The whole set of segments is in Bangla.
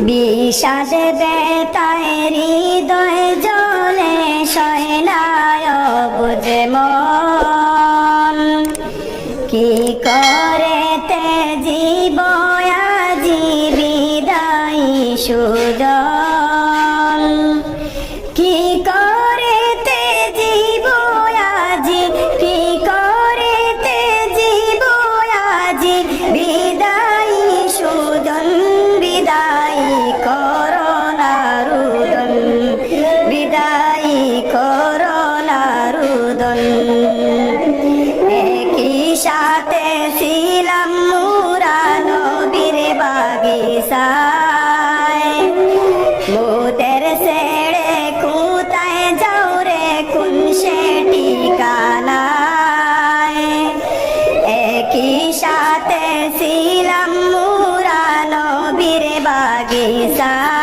বিষাদে বেতায় হৃদয় জলে শয়নায় বুঝে মন কি করে তে জীব আজি বিদায় সুজন কি করে তে জীব আজি কি করে তে জীব আজি বিদায় সুজন বিদায় করোনা রুদন বিদায় করোনা রুদন একই সাথে ছিলাম মুরা নবীর বাগিচায় মোদের ছেড়ে কোথায় যাও রে কোন সে ঠিকানায় একই সাথে ছিলাম মুরা নবীর বাগিচায়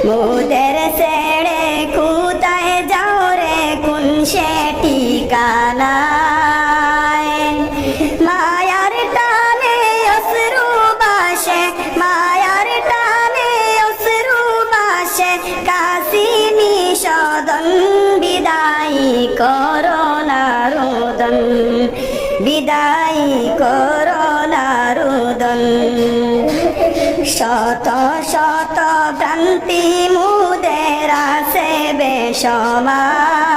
মোদের ছেড়ে কোথায় যাও রে কোন সে ঠিকানায় মায়ার টানে অশ্রু বাসে মায়ার টানে অশ্রু বাসে কাশিনী সদন বিদায় করোনা রোদন বিদায় করোনা রোদন শত শত ভ্রান্তি মুদের আছে বেসমান